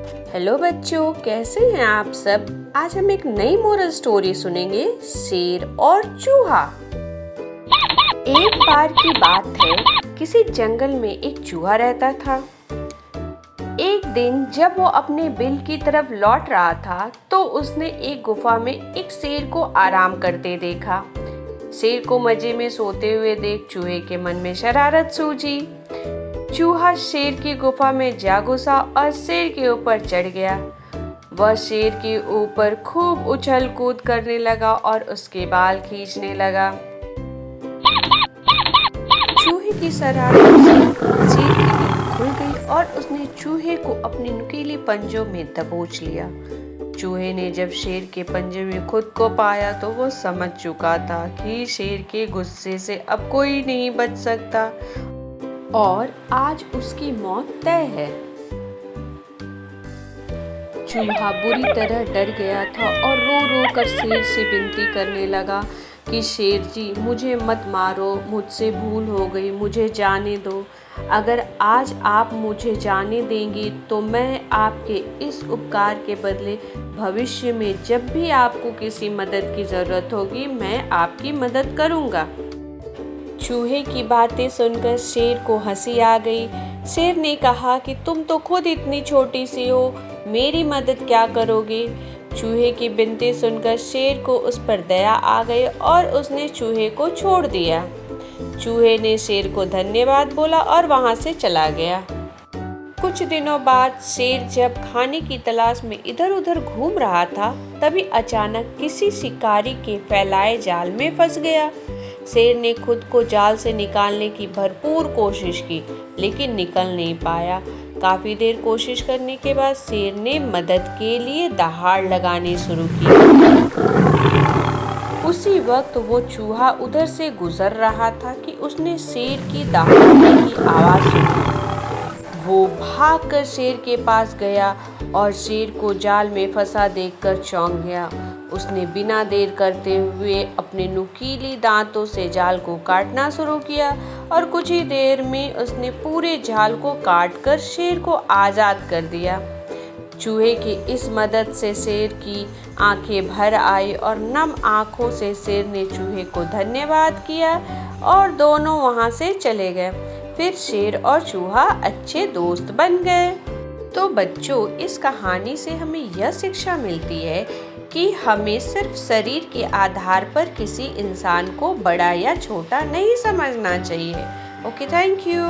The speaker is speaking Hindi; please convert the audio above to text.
हेलो बच्चों, कैसे हैं आप सब। आज हम एक नई मोरल स्टोरी सुनेंगे, शेर और चूहा। एक बार की बात है, किसी जंगल में एक चूहा रहता था। एक दिन जब वो अपने बिल की तरफ लौट रहा था तो उसने एक गुफा में एक शेर को आराम करते देखा। शेर को मजे में सोते हुए देख चूहे के मन में शरारत सूझी। चूहा शेर की गुफा में जा घुसा और शेर के ऊपर चढ़ गया। वह शेर के ऊपर खूब उछल कूद करने लगा और उसके बाल खींचने लगा। चूहे की शरारत से शेर की नींद खुल गई और उसने चूहे को अपने नुकीले पंजों में दबोच लिया। चूहे ने जब शेर के पंजे में खुद को पाया तो वो समझ चुका था कि शेर के गुस्से से अब कोई नहीं बच सकता और आज उसकी मौत तय है। चूहा बुरी तरह डर गया था और रो रो कर शेर से विनती करने लगा कि शेर जी, मुझे मत मारो, मुझसे भूल हो गई, मुझे जाने दो। अगर आज आप मुझे जाने देंगी तो मैं आपके इस उपकार के बदले भविष्य में जब भी आपको किसी मदद की ज़रूरत होगी मैं आपकी मदद करूँगा। चूहे की बातें सुनकर शेर को हंसी आ गई। शेर ने कहा कि तुम तो खुद इतनी छोटी सी हो, मेरी मदद क्या करोगे। चूहे की विनती सुनकर शेर को उस पर दया आ गई और उसने चूहे को छोड़ दिया। चूहे ने शेर को धन्यवाद बोला और वहां से चला गया। कुछ दिनों बाद शेर जब खाने की तलाश में इधर उधर घूम रहा था तभी अचानक किसी शिकारी के फैलाए जाल में फंस गया। शेर ने खुद को जाल से निकालने की भरपूर कोशिश की लेकिन निकल नहीं पाया। काफी देर कोशिश करने के बाद शेर ने मदद के लिए दहाड़ लगानी शुरू की। उसी वक्त वो चूहा उधर से गुजर रहा था कि उसने शेर की दहाड़ने की आवाज सुनी। वो भागकर शेर के पास गया और शेर को जाल में फंसा देखकर चौंक गया। उसने बिना देर करते हुए अपने नुकीली दांतों से जाल को काटना शुरू किया और कुछ ही देर में उसने पूरे जाल को काटकर शेर को आज़ाद कर दिया। चूहे की इस मदद से शेर की आंखें भर आई और नम आंखों से शेर ने चूहे को धन्यवाद किया और दोनों वहां से चले गए। फिर शेर और चूहा अच्छे दोस्त बन गए। तो बच्चों, इस कहानी से हमें यह शिक्षा मिलती है कि हमें सिर्फ शरीर के आधार पर किसी इंसान को बड़ा या छोटा नहीं समझना चाहिए। Okay, thank you.